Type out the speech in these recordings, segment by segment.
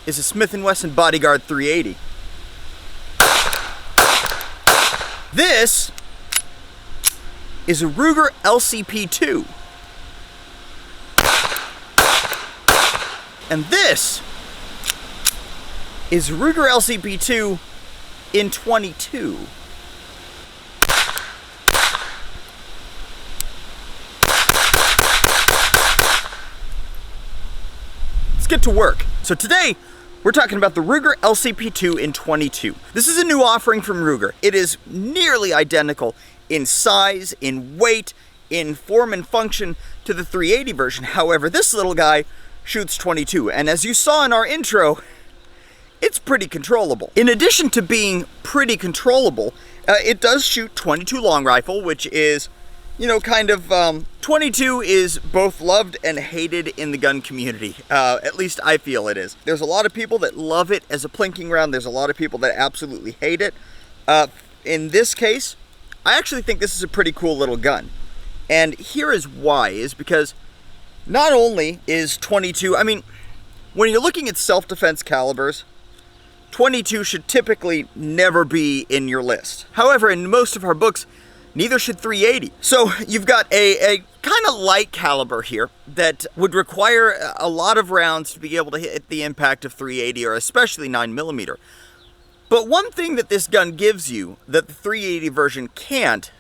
is a Smith & Wesson Bodyguard 380. This is a Ruger LCP II. And this is Ruger LCP II in 22. Let's get to work. So today, we're talking about the Ruger LCP II in 22. This is a new offering from Ruger. It is nearly identical in size, in weight, in form and function to the 380 version. However, this little guy shoots 22, and as you saw in our intro, it's pretty controllable. In addition to being pretty controllable, it does shoot 22 long rifle, which is, you know, kind of, 22 is both loved and hated in the gun community. At least I feel it is. There's a lot of people that love it as a plinking round. There's a lot of people that absolutely hate it. In this case, I actually think this is a pretty cool little gun. And here is why, is because not only is 22, I mean, when you're looking at self-defense calibers, 22 should typically never be in your list. However, in most of our books, neither should 380. So you've got a kind of light caliber here that would require a lot of rounds to be able to hit the impact of 380 or especially 9mm. But one thing that this gun gives you that the 380 version can't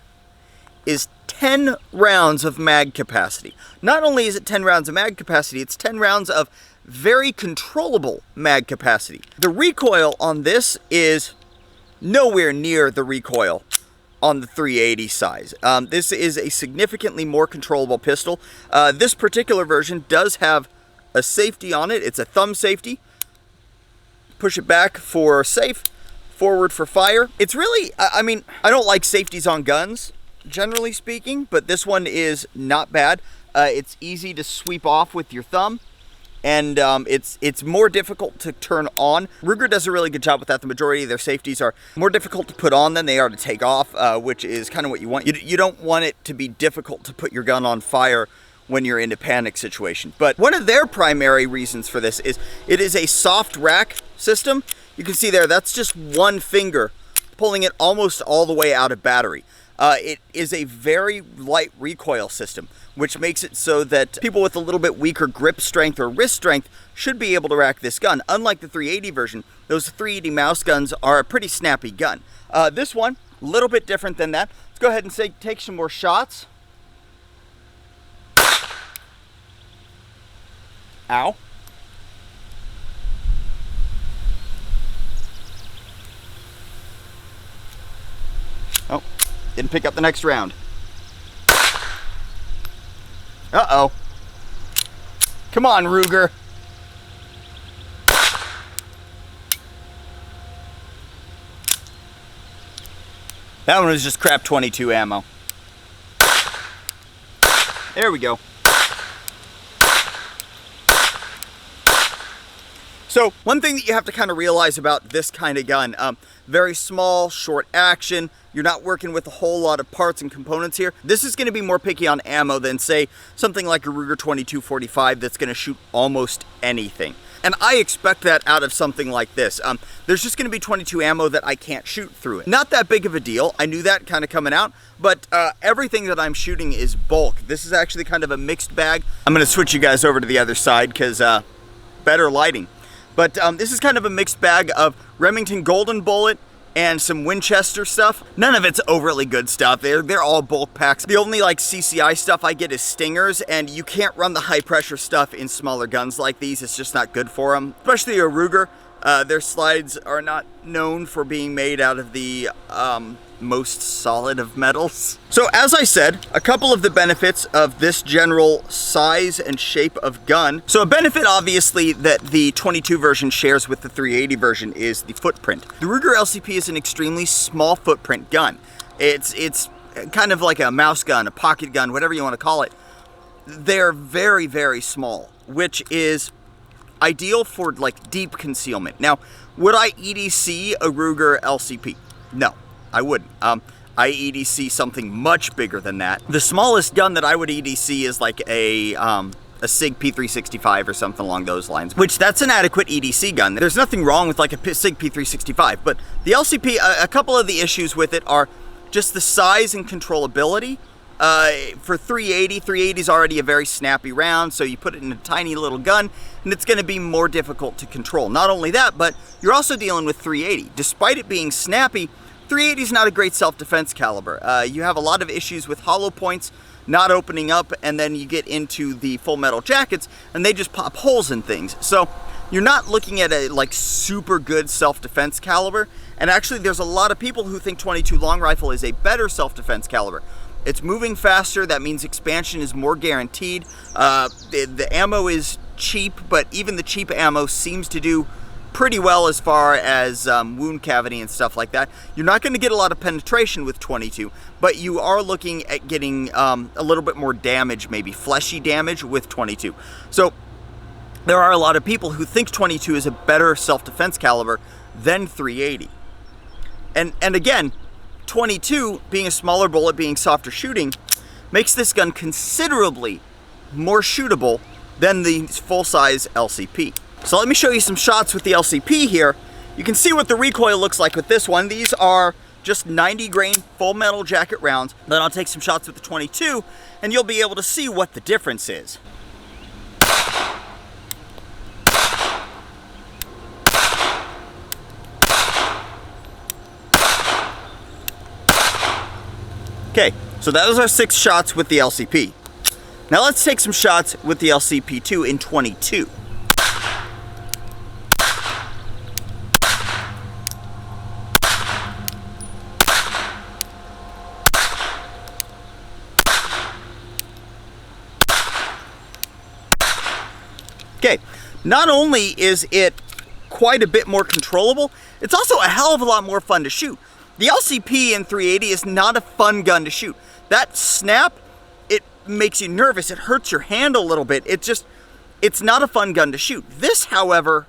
is 10 rounds of mag capacity. Not only is it 10 rounds of mag capacity, it's 10 rounds of very controllable mag capacity. The recoil on this is nowhere near the recoil on the 380 size. This is a significantly more controllable pistol. This particular version does have a safety on it. It's a thumb safety. Push it back for safe, forward for fire. It's really, I mean, I don't like safeties on guns, generally speaking, but this one is not bad. It's easy to sweep off with your thumb, and it's more difficult to turn on. Ruger does a really good job with that. The majority of their safeties are more difficult to put on than they are to take off, which is kind of what you want. You don't want it to be difficult to put your gun on fire when you're in a panic situation. But one of their primary reasons for this is it is a soft rack system. You can see there, that's just one finger pulling it almost all the way out of battery. It is a very light recoil system, which makes it so that people with a little bit weaker grip strength or wrist strength should be able to rack this gun. Unlike the 380 version, those 380 mouse guns are a pretty snappy gun. This one, a little bit different than that. Let's go ahead and take some more shots. Ow. Oh, didn't pick up the next round. Uh-oh. Come on, Ruger. That one was just crap 22 ammo. There we go. So one thing that you have to kind of realize about this kind of gun, very small, short action, you're not working with a whole lot of parts and components here. This is going to be more picky on ammo than, say, something like a Ruger 2245 that's going to shoot almost anything. And I expect that out of something like this. There's just going to be 22 ammo that I can't shoot through it. Not that big of a deal. I knew that kind of coming out, but everything that I'm shooting is bulk. This is actually kind of a mixed bag. I'm going to switch you guys over to the other side because better lighting. But this is kind of a mixed bag of Remington Golden Bullet and some Winchester stuff. None of it's overly good stuff. They're all bulk packs. The only like CCI stuff I get is Stingers, and you can't run the high pressure stuff in smaller guns like these. It's just not good for them. Especially a Ruger. Their slides are not known for being made out of the most solid of metals. So as I said, a couple of the benefits of this general size and shape of gun. So a benefit obviously that the 22 version shares with the 380 version is the footprint. The Ruger LCP is an extremely small footprint gun. It's kind of like a mouse gun, a pocket gun, whatever you want to call it. They're very, very small, which is ideal for like deep concealment. Now, would I EDC a Ruger LCP? No, I wouldn't. I EDC something much bigger than that. The smallest gun that I would EDC is like a a SIG P365 or something along those lines, which that's an adequate EDC gun. There's nothing wrong with like a SIG P365, but the LCP, a couple of the issues with it are just the size and controllability. For 380 is already a very snappy round, so you put it in a tiny little gun and it's going to be more difficult to control. Not only that, but you're also dealing with 380. Despite it being snappy, 380 is not a great self-defense caliber. You have a lot of issues with hollow points not opening up, and then you get into the full metal jackets and they just pop holes in things. So you're not looking at a like super good self-defense caliber, and actually there's a lot of people who think 22 long rifle is a better self-defense caliber. It's moving faster, that means expansion is more guaranteed. The ammo is cheap, but even the cheap ammo seems to do pretty well as far as wound cavity and stuff like that. You're not going to get a lot of penetration with 22, but you are looking at getting a little bit more damage, maybe fleshy damage with 22. So there are a lot of people who think 22 is a better self-defense caliber than 380. And again, 22, being a smaller bullet, being softer shooting, makes this gun considerably more shootable than the full-size LCP. So let me show you some shots with the LCP here. You can see what the recoil looks like with this one. These are just 90 grain full metal jacket rounds. Then I'll take some shots with the 22 and you'll be able to see what the difference is. Okay, so that was our 6 shots with the LCP. Now let's take some shots with the LCP II in 22. Okay, not only is it quite a bit more controllable, it's also a hell of a lot more fun to shoot. The LCP in 380 is not a fun gun to shoot. That snap, it makes you nervous. It hurts your hand a little bit. It's not a fun gun to shoot. This, however,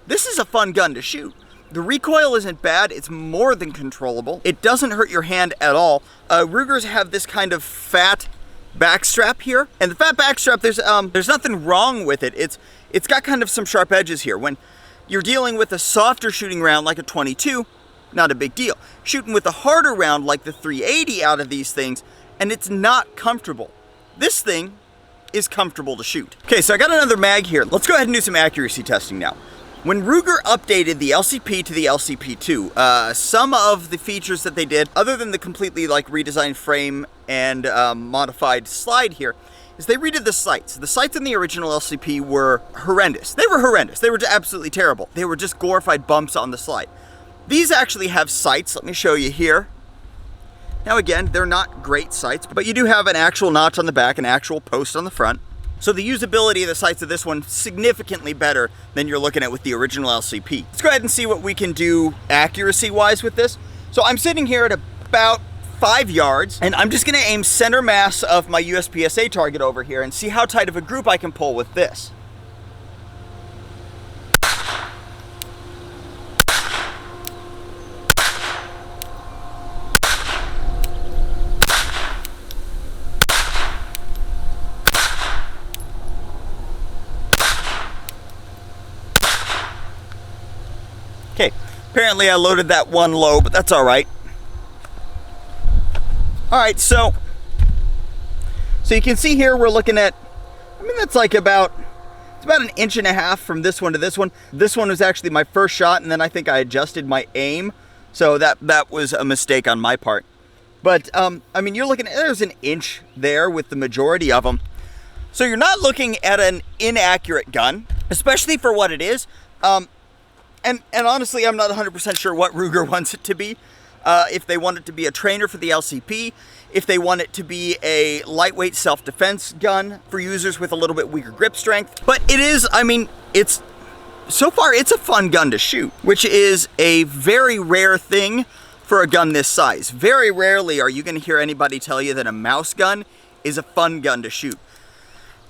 this is a fun gun to shoot. The recoil isn't bad. It's more than controllable. It doesn't hurt your hand at all. Rugers have this kind of fat backstrap here, and the fat backstrap, there's nothing wrong with it. It's got kind of some sharp edges here. When you're dealing with a softer shooting round like a 22, not a big deal. Shooting with a harder round like the 380 out of these things, and it's not comfortable. This thing is comfortable to shoot. Okay, so I got another mag here. Let's go ahead and do some accuracy testing now. When Ruger updated the LCP to the LCP II, some of the features that they did, other than the completely like redesigned frame and modified slide here, is they redid the sights. The sights in the original LCP were horrendous. They were horrendous. They were absolutely terrible. They were just glorified bumps on the slide. These actually have sights. Let me show you here. Now again, they're not great sights, but you do have an actual notch on the back, an actual post on the front. So the usability of the sights of this one significantly better than you're looking at with the original LCP. Let's go ahead and see what we can do accuracy-wise with this. So I'm sitting here at about 5 yards, and I'm just gonna aim center mass of my USPSA target over here and see how tight of a group I can pull with this. Okay, apparently I loaded that one low, but that's all right. All right, so you can see here we're looking at, I mean, that's like about, it's about 1.5 inches from this one to this one. This one was actually my first shot, and then I think I adjusted my aim, so that was a mistake on my part. But, I mean, you're looking at, there's 1 inch there with the majority of them. So you're not looking at an inaccurate gun, especially for what it is. And honestly, I'm not 100% sure what Ruger wants it to be. If they want it to be a trainer for the LCP, if they want it to be a lightweight self-defense gun for users with a little bit weaker grip strength. But it is, I mean, so far it's a fun gun to shoot, which is a very rare thing for a gun this size. Very rarely are you going to hear anybody tell you that a mouse gun is a fun gun to shoot.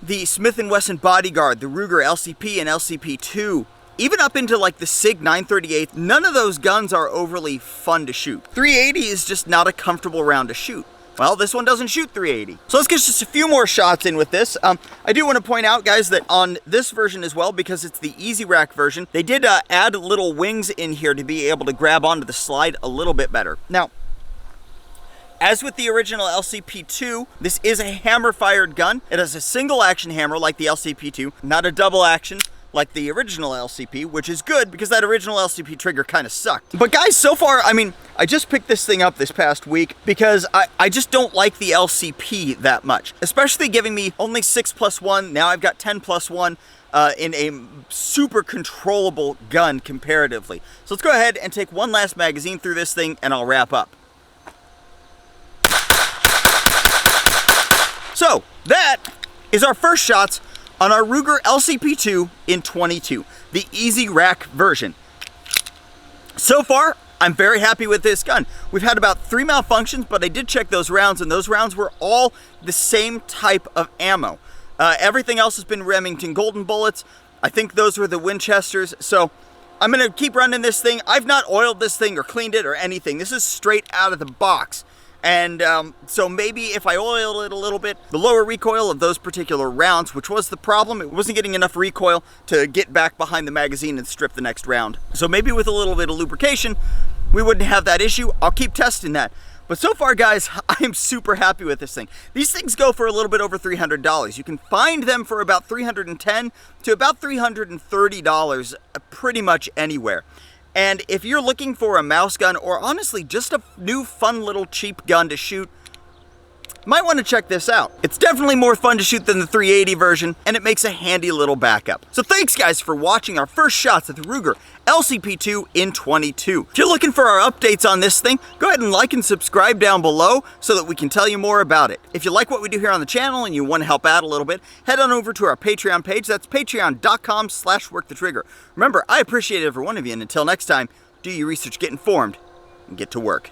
The Smith & Wesson Bodyguard, the Ruger LCP and LCP II, even up into like the SIG 938, none of those guns are overly fun to shoot. 380 is just not a comfortable round to shoot. Well, this one doesn't shoot 380. So let's get just a few more shots in with this. I do want to point out, guys, that on this version as well, because it's the Easy Rack version, they did add little wings in here to be able to grab onto the slide a little bit better. Now, as with the original LCP II, this is a hammer-fired gun. It has a single action hammer like the LCP II, not a double action like the original LCP, which is good because that original LCP trigger kind of sucked. But guys, so far, I mean, I just picked this thing up this past week because I just don't like the LCP that much, especially giving me only 6+1. Now I've got 10+1 in a super controllable gun comparatively. So let's go ahead and take one last magazine through this thing and I'll wrap up. So that is our first shots on our Ruger LCP II in 22, the Easy Rack version. So far, I'm very happy with this gun. We've had about 3 malfunctions, but I did check those rounds, and those rounds were all the same type of ammo. Everything else has been Remington Golden bullets. I think those were the Winchesters, so I'm gonna keep running this thing. I've not oiled this thing or cleaned it or anything. This is straight out of the box. And so maybe if I oil it a little bit, the lower recoil of those particular rounds, which was the problem, it wasn't getting enough recoil to get back behind the magazine and strip the next round. So maybe with a little bit of lubrication, we wouldn't have that issue. I'll keep testing that. But so far, guys, I'm super happy with this thing. These things go for a little bit over $300. You can find them for about $310 to about $330 pretty much anywhere. And if you're looking for a mouse gun, or honestly just a new fun little cheap gun to shoot, you might want to check this out. It's definitely more fun to shoot than the 380 version, and it makes a handy little backup. So thanks, guys, for watching our first shots at the Ruger LCP II in 22. If you're looking for our updates on this thing, go ahead and like and subscribe down below so that we can tell you more about it. If you like what we do here on the channel and you want to help out a little bit, head on over to our Patreon page. That's patreon.com/workthetrigger. Remember, I appreciate every one of you, and until next time, do your research, get informed, and get to work.